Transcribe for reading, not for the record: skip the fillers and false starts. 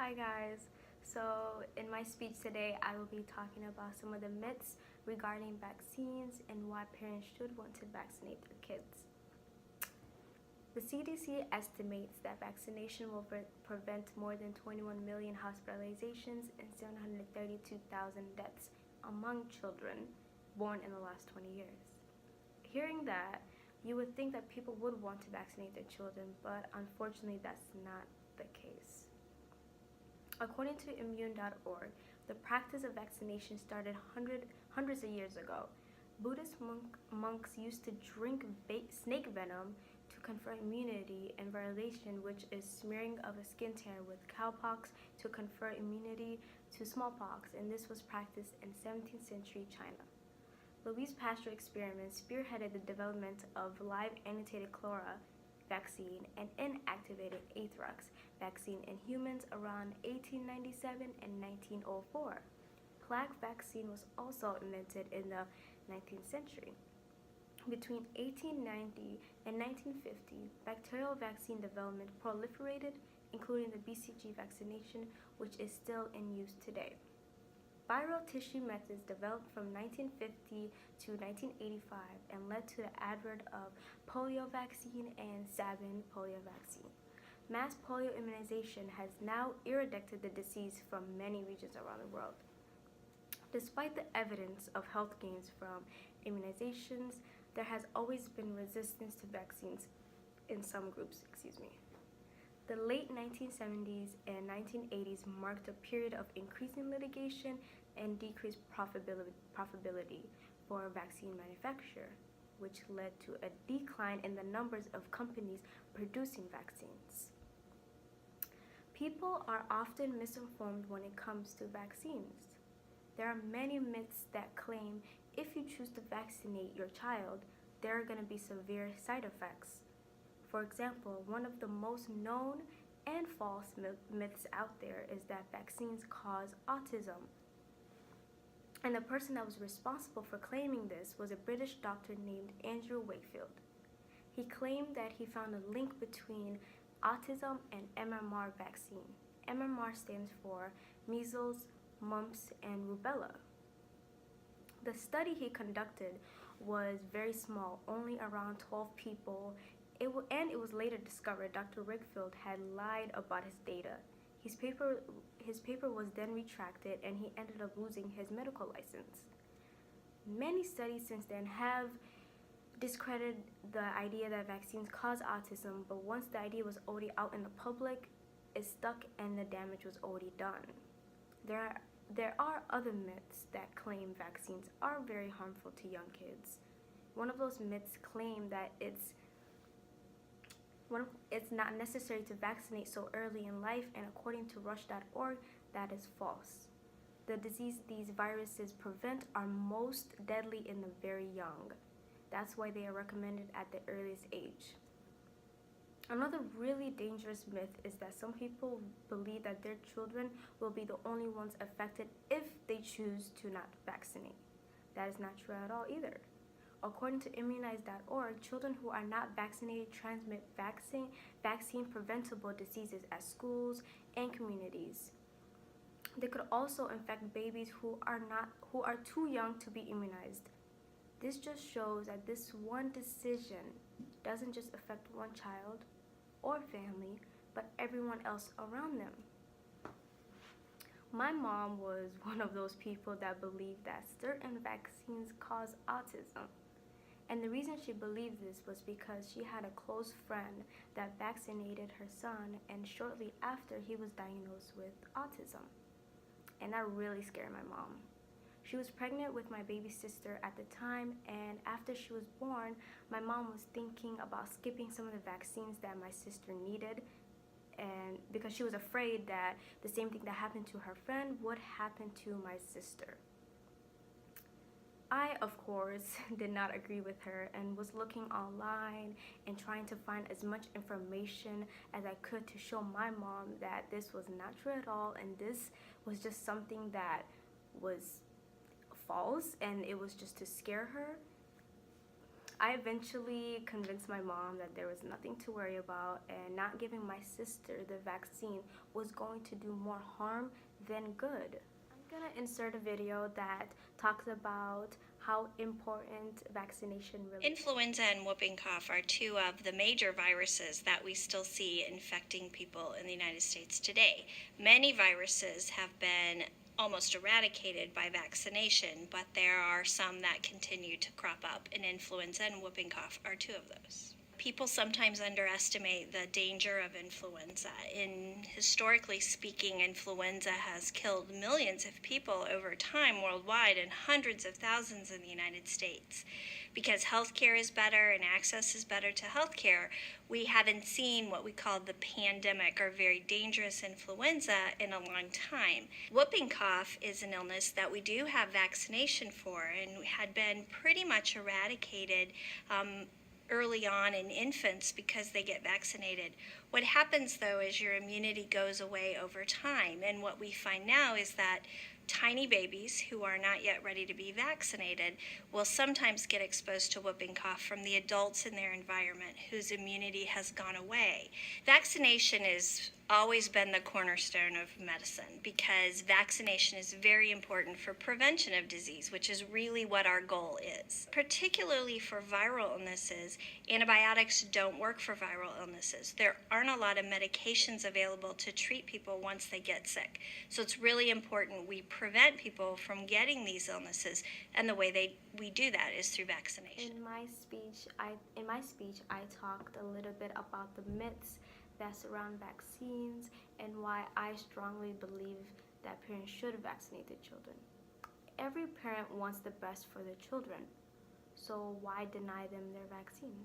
Hi guys, so in my speech today I will be talking about some of the myths regarding vaccines and why parents should want to vaccinate their kids. The CDC estimates that vaccination will prevent more than 21 million hospitalizations and 732,000 deaths among children born in the last 20 years. Hearing that, you would think that people would want to vaccinate their children, but unfortunately that's not the case. According to immune.org, the practice of vaccination started hundreds of years ago. Buddhist monks used to drink snake venom to confer immunity, and virilation, which is smearing of a skin tear with cowpox to confer immunity to smallpox, and this was practiced in 17th century China. Louis Pasteur experiments spearheaded the development of live annotated chlora vaccine and inactivated anthrax vaccine in humans around 1897 and 1904. Plague vaccine was also invented in the 19th century. Between 1890 and 1950, bacterial vaccine development proliferated, including the BCG vaccination, which is still in use today. Viral tissue methods developed from 1950 to 1985 and led to the advent of polio vaccine and Sabin polio vaccine. Mass polio immunization has now eradicated the disease from many regions around the world. Despite the evidence of health gains from immunizations, there has always been resistance to vaccines in some groups. The late 1970s and 1980s marked a period of increasing litigation and decreased profitability for vaccine manufacture, which led to a decline in the numbers of companies producing vaccines. People are often misinformed when it comes to vaccines. There are many myths that claim if you choose to vaccinate your child, there are going to be severe side effects. For example, one of the most known and false myths out there is that vaccines cause autism. And the person that was responsible for claiming this was a British doctor named Andrew Wakefield. He claimed that he found a link between autism and MMR vaccine. MMR stands for measles, mumps, and rubella. The study he conducted was very small, only around 12 people, and it was later discovered Dr. Wakefield had lied about his data. His paper was then retracted, and he ended up losing his medical license. Many studies since then have discredited the idea that vaccines cause autism, but once the idea was already out in the public, it stuck and the damage was already done. There are other myths that claim vaccines are very harmful to young kids. One of those myths claim that it's not necessary to vaccinate so early in life, and according to rush.org, that is false. The disease these viruses prevent are most deadly in the very young. That's why they are recommended at the earliest age. Another really dangerous myth is that some people believe that their children will be the only ones affected if they choose to not vaccinate. That is not true at all either. According to immunize.org, children who are not vaccinated transmit vaccine preventable diseases at schools and communities. They could also infect babies who are too young to be immunized. This just shows that this one decision doesn't just affect one child or family, but everyone else around them. My mom was one of those people that believed that certain vaccines cause autism. And the reason she believed this was because she had a close friend that vaccinated her son, and shortly after he was diagnosed with autism. And that really scared my mom. She was pregnant with my baby sister at the time, and after she was born, my mom was thinking about skipping some of the vaccines that my sister needed, and because she was afraid that the same thing that happened to her friend would happen to my sister. I, of course, did not agree with her and was looking online and trying to find as much information as I could to show my mom that this was not true at all, and this was just something that was false, and it was just to scare her. I eventually convinced my mom that there was nothing to worry about, and not giving my sister the vaccine was going to do more harm than good. I'm gonna insert a video that talks about how important vaccination really is. Influenza and whooping cough are two of the major viruses that we still see infecting people in the United States today. Many viruses have been almost eradicated by vaccination, but there are some that continue to crop up, and influenza and whooping cough are two of those. People sometimes underestimate the danger of influenza. Historically speaking, influenza has killed millions of people over time worldwide and hundreds of thousands in the United States. Because healthcare is better and access is better to healthcare, we haven't seen what we call the pandemic or very dangerous influenza in a long time. Whooping cough is an illness that we do have vaccination for and had been pretty much eradicated early on in infants because they get vaccinated. What happens though is your immunity goes away over time, and what we find now is that tiny babies who are not yet ready to be vaccinated will sometimes get exposed to whooping cough from the adults in their environment whose immunity has gone away. Vaccination has always been the cornerstone of medicine because vaccination is very important for prevention of disease, which is really what our goal is. Particularly for viral illnesses, antibiotics don't work for viral illnesses. There aren't a lot of medications available to treat people once they get sick. So it's really important we prevent people from getting these illnesses, and the way we do that is through vaccination. In my speech, I talked a little bit about the myths that surround vaccines and why I strongly believe that parents should vaccinate their children. Every parent wants the best for their children, so why deny them their vaccines?